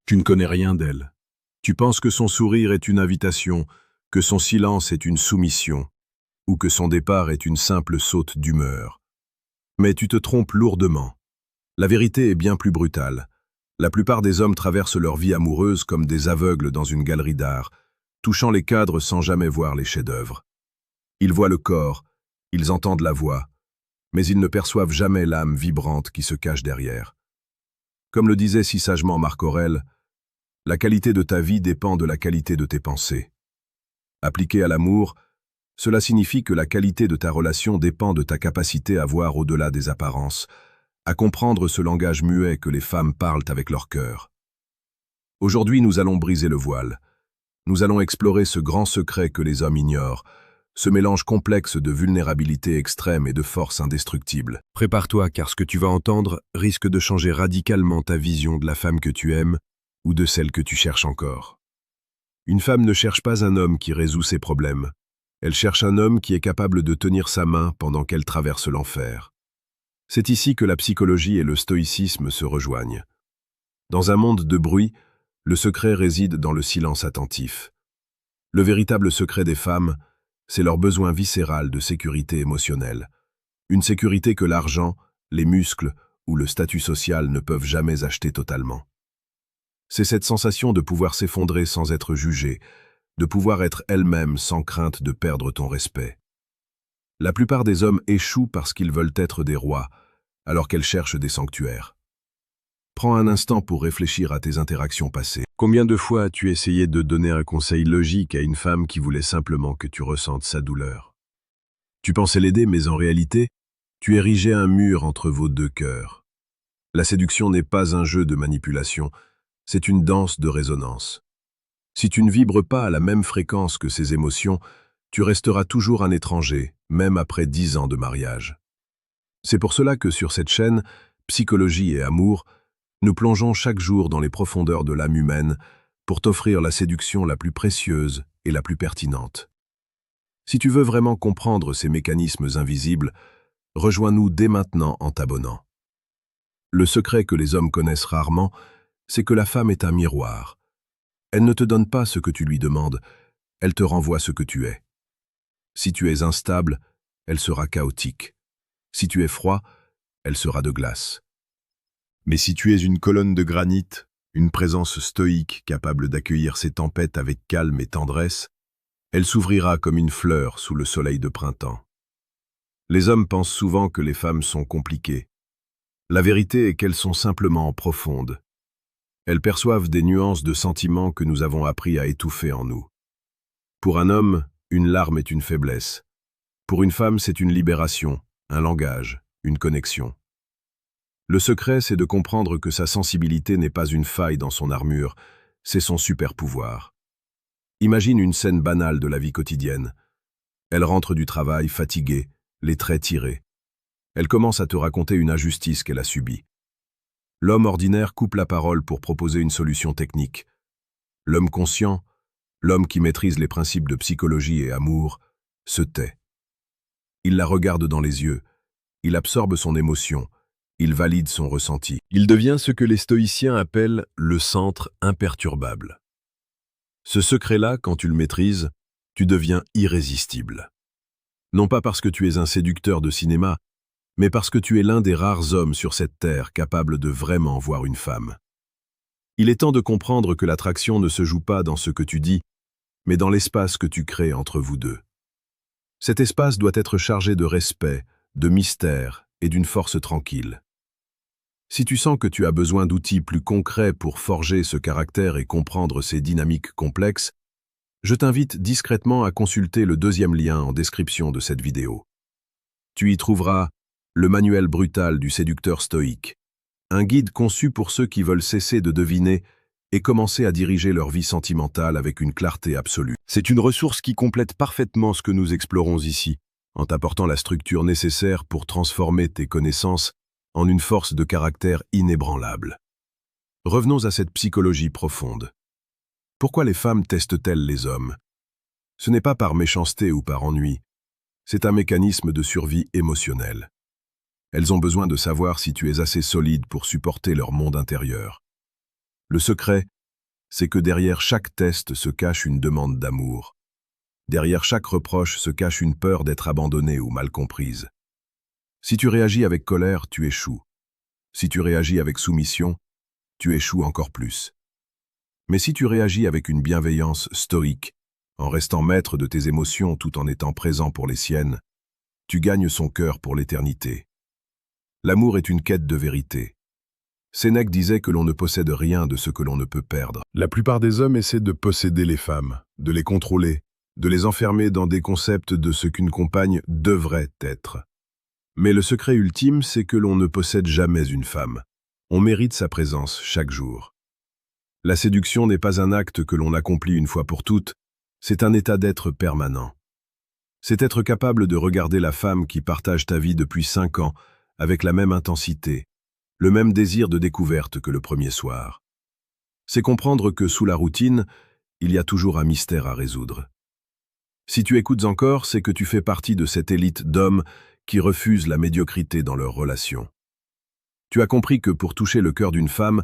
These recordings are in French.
Tu ne connais rien d'elle. Tu penses que son sourire est une invitation, que son silence est une soumission, ou que son départ est une simple saute d'humeur. Mais tu te trompes lourdement. La vérité est bien plus brutale. La plupart des hommes traversent leur vie amoureuse comme des aveugles dans une galerie d'art, touchant les cadres sans jamais voir les chefs-d'œuvre. Ils voient le corps, ils entendent la voix, mais ils ne perçoivent jamais l'âme vibrante qui se cache derrière. Comme le disait si sagement Marc Aurèle, la qualité de ta vie dépend de la qualité de tes pensées. Appliqué à l'amour, cela signifie que la qualité de ta relation dépend de ta capacité à voir au-delà des apparences, à comprendre ce langage muet que les femmes parlent avec leur cœur. Aujourd'hui, nous allons briser le voile. Nous allons explorer ce grand secret que les hommes ignorent, ce mélange complexe de vulnérabilité extrême et de force indestructible. Prépare-toi, car ce que tu vas entendre risque de changer radicalement ta vision de la femme que tu aimes ou de celle que tu cherches encore. Une femme ne cherche pas un homme qui résout ses problèmes. Elle cherche un homme qui est capable de tenir sa main pendant qu'elle traverse l'enfer. C'est ici que la psychologie et le stoïcisme se rejoignent. Dans un monde de bruit, le secret réside dans le silence attentif. Le véritable secret des femmes, c'est leur besoin viscéral de sécurité émotionnelle. Une sécurité que l'argent, les muscles ou le statut social ne peuvent jamais acheter totalement. C'est cette sensation de pouvoir s'effondrer sans être jugée, de pouvoir être elle-même sans crainte de perdre ton respect. La plupart des hommes échouent parce qu'ils veulent être des rois, alors qu'elles cherchent des sanctuaires. Prends un instant pour réfléchir à tes interactions passées. Combien de fois as-tu essayé de donner un conseil logique à une femme qui voulait simplement que tu ressentes sa douleur? Tu pensais l'aider, mais en réalité, tu érigeais un mur entre vos deux cœurs. La séduction n'est pas un jeu de manipulation, c'est une danse de résonance. Si tu ne vibres pas à la même fréquence que ces émotions, tu resteras toujours un étranger, même après 10 ans de mariage. C'est pour cela que sur cette chaîne, Psychologie et Amour, nous plongeons chaque jour dans les profondeurs de l'âme humaine pour t'offrir la séduction la plus précieuse et la plus pertinente. Si tu veux vraiment comprendre ces mécanismes invisibles, rejoins-nous dès maintenant en t'abonnant. Le secret que les hommes connaissent rarement, c'est que la femme est un miroir. Elle ne te donne pas ce que tu lui demandes, elle te renvoie ce que tu es. Si tu es instable, elle sera chaotique. Si tu es froid, elle sera de glace. Mais si tu es une colonne de granit, une présence stoïque capable d'accueillir ces tempêtes avec calme et tendresse, elle s'ouvrira comme une fleur sous le soleil de printemps. Les hommes pensent souvent que les femmes sont compliquées. La vérité est qu'elles sont simplement profondes. Elles perçoivent des nuances de sentiments que nous avons appris à étouffer en nous. Pour un homme, une larme est une faiblesse. Pour une femme, c'est une libération, un langage, une connexion. Le secret, c'est de comprendre que sa sensibilité n'est pas une faille dans son armure, c'est son super-pouvoir. Imagine une scène banale de la vie quotidienne. Elle rentre du travail fatiguée, les traits tirés. Elle commence à te raconter une injustice qu'elle a subie. L'homme ordinaire coupe la parole pour proposer une solution technique. L'homme conscient, l'homme qui maîtrise les principes de psychologie et amour, se tait. Il la regarde dans les yeux, il absorbe son émotion, il valide son ressenti. Il devient ce que les stoïciens appellent le centre imperturbable. Ce secret-là, quand tu le maîtrises, tu deviens irrésistible. Non pas parce que tu es un séducteur de cinéma, mais parce que tu es l'un des rares hommes sur cette terre capable de vraiment voir une femme. Il est temps de comprendre que l'attraction ne se joue pas dans ce que tu dis, mais dans l'espace que tu crées entre vous deux. Cet espace doit être chargé de respect, de mystère et d'une force tranquille. Si tu sens que tu as besoin d'outils plus concrets pour forger ce caractère et comprendre ces dynamiques complexes, je t'invite discrètement à consulter le deuxième lien en description de cette vidéo. Tu y trouveras le manuel brutal du séducteur stoïque, un guide conçu pour ceux qui veulent cesser de deviner et commencer à diriger leur vie sentimentale avec une clarté absolue. C'est une ressource qui complète parfaitement ce que nous explorons ici, en t'apportant la structure nécessaire pour transformer tes connaissances en une force de caractère inébranlable. Revenons à cette psychologie profonde. Pourquoi les femmes testent-elles les hommes? Ce n'est pas par méchanceté ou par ennui, c'est un mécanisme de survie émotionnelle. Elles ont besoin de savoir si tu es assez solide pour supporter leur monde intérieur. Le secret, c'est que derrière chaque test se cache une demande d'amour. Derrière chaque reproche se cache une peur d'être abandonnée ou mal comprise. Si tu réagis avec colère, tu échoues. Si tu réagis avec soumission, tu échoues encore plus. Mais si tu réagis avec une bienveillance stoïque, en restant maître de tes émotions tout en étant présent pour les siennes, tu gagnes son cœur pour l'éternité. L'amour est une quête de vérité. Sénèque disait que l'on ne possède rien de ce que l'on ne peut perdre. La plupart des hommes essaient de posséder les femmes, de les contrôler, de les enfermer dans des concepts de ce qu'une compagne devrait être. Mais le secret ultime, c'est que l'on ne possède jamais une femme. On mérite sa présence chaque jour. La séduction n'est pas un acte que l'on accomplit une fois pour toutes, c'est un état d'être permanent. C'est être capable de regarder la femme qui partage ta vie depuis 5 ans avec la même intensité, le même désir de découverte que le premier soir. C'est comprendre que sous la routine, il y a toujours un mystère à résoudre. Si tu écoutes encore, c'est que tu fais partie de cette élite d'hommes qui refusent la médiocrité dans leurs relations. Tu as compris que pour toucher le cœur d'une femme,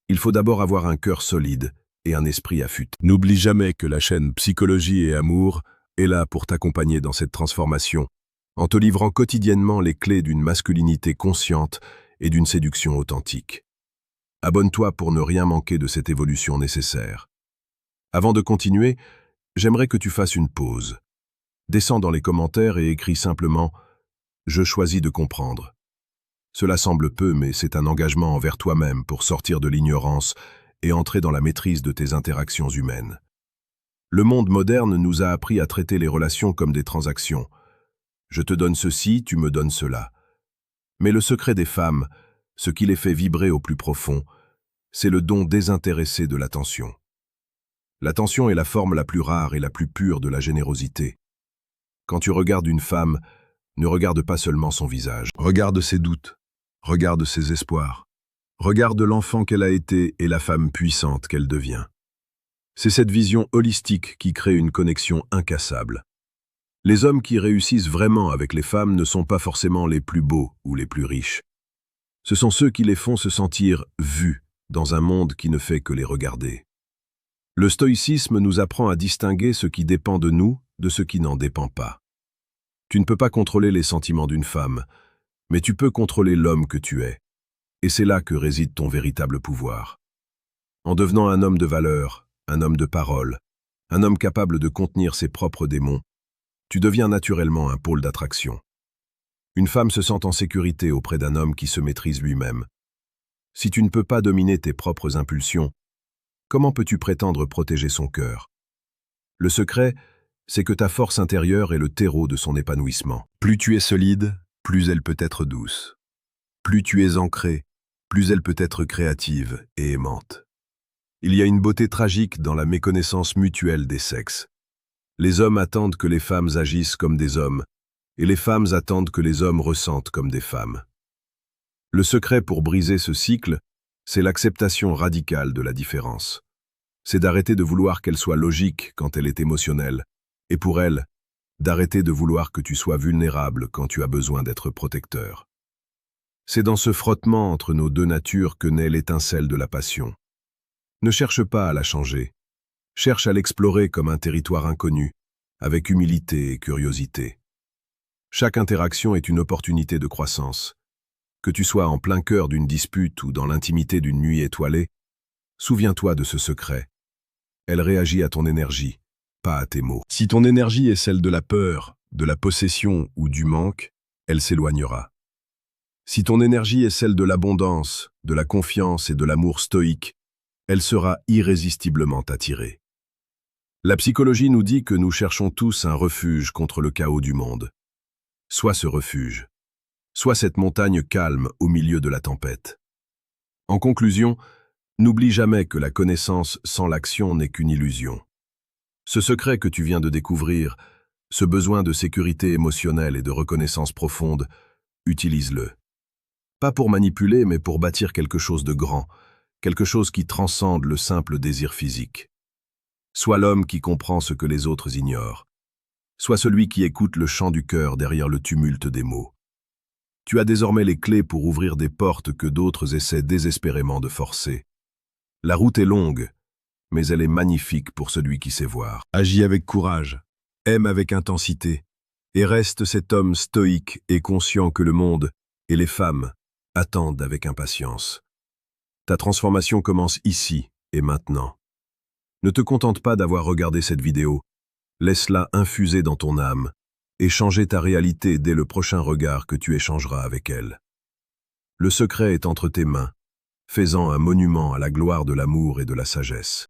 il faut d'abord avoir un cœur solide et un esprit affûté. N'oublie jamais que la chaîne Psychologie et Amour est là pour t'accompagner dans cette transformation, en te livrant quotidiennement les clés d'une masculinité consciente et d'une séduction authentique. Abonne-toi pour ne rien manquer de cette évolution nécessaire. Avant de continuer, j'aimerais que tu fasses une pause. Descends dans les commentaires et écris simplement « Je choisis de comprendre ». Cela semble peu, mais c'est un engagement envers toi-même pour sortir de l'ignorance et entrer dans la maîtrise de tes interactions humaines. Le monde moderne nous a appris à traiter les relations comme des transactions. Je te donne ceci, tu me donnes cela. Mais le secret des femmes, ce qui les fait vibrer au plus profond, c'est le don désintéressé de l'attention. L'attention est la forme la plus rare et la plus pure de la générosité. Quand tu regardes une femme, ne regarde pas seulement son visage. Regarde ses doutes, regarde ses espoirs, regarde l'enfant qu'elle a été et la femme puissante qu'elle devient. C'est cette vision holistique qui crée une connexion incassable. Les hommes qui réussissent vraiment avec les femmes ne sont pas forcément les plus beaux ou les plus riches. Ce sont ceux qui les font se sentir vus dans un monde qui ne fait que les regarder. Le stoïcisme nous apprend à distinguer ce qui dépend de nous de ce qui n'en dépend pas. Tu ne peux pas contrôler les sentiments d'une femme, mais tu peux contrôler l'homme que tu es. Et c'est là que réside ton véritable pouvoir. En devenant un homme de valeur, un homme de parole, un homme capable de contenir ses propres démons, tu deviens naturellement un pôle d'attraction. Une femme se sent en sécurité auprès d'un homme qui se maîtrise lui-même. Si tu ne peux pas dominer tes propres impulsions, comment peux-tu prétendre protéger son cœur? Le secret, c'est que ta force intérieure est le terreau de son épanouissement. Plus tu es solide, plus elle peut être douce. Plus tu es ancré, plus elle peut être créative et aimante. Il y a une beauté tragique dans la méconnaissance mutuelle des sexes. Les hommes attendent que les femmes agissent comme des hommes, et les femmes attendent que les hommes ressentent comme des femmes. Le secret pour briser ce cycle, c'est l'acceptation radicale de la différence. C'est d'arrêter de vouloir qu'elle soit logique quand elle est émotionnelle, et pour elle, d'arrêter de vouloir que tu sois vulnérable quand tu as besoin d'être protecteur. C'est dans ce frottement entre nos deux natures que naît l'étincelle de la passion. Ne cherche pas à la changer. Cherche à l'explorer comme un territoire inconnu, avec humilité et curiosité. Chaque interaction est une opportunité de croissance. Que tu sois en plein cœur d'une dispute ou dans l'intimité d'une nuit étoilée, souviens-toi de ce secret. Elle réagit à ton énergie, pas à tes mots. Si ton énergie est celle de la peur, de la possession ou du manque, elle s'éloignera. Si ton énergie est celle de l'abondance, de la confiance et de l'amour stoïque, elle sera irrésistiblement attirée. La psychologie nous dit que nous cherchons tous un refuge contre le chaos du monde. Sois ce refuge. Sois cette montagne calme au milieu de la tempête. En conclusion, n'oublie jamais que la connaissance sans l'action n'est qu'une illusion. Ce secret que tu viens de découvrir, ce besoin de sécurité émotionnelle et de reconnaissance profonde, utilise-le. Pas pour manipuler, mais pour bâtir quelque chose de grand, quelque chose qui transcende le simple désir physique. Sois l'homme qui comprend ce que les autres ignorent. Sois celui qui écoute le chant du cœur derrière le tumulte des mots. Tu as désormais les clés pour ouvrir des portes que d'autres essaient désespérément de forcer. La route est longue, mais elle est magnifique pour celui qui sait voir. Agis avec courage, aime avec intensité, et reste cet homme stoïque et conscient que le monde et les femmes attendent avec impatience. Ta transformation commence ici et maintenant. Ne te contente pas d'avoir regardé cette vidéo, laisse-la infuser dans ton âme et changer ta réalité dès le prochain regard que tu échangeras avec elle. Le secret est entre tes mains, fais-en un monument à la gloire de l'amour et de la sagesse.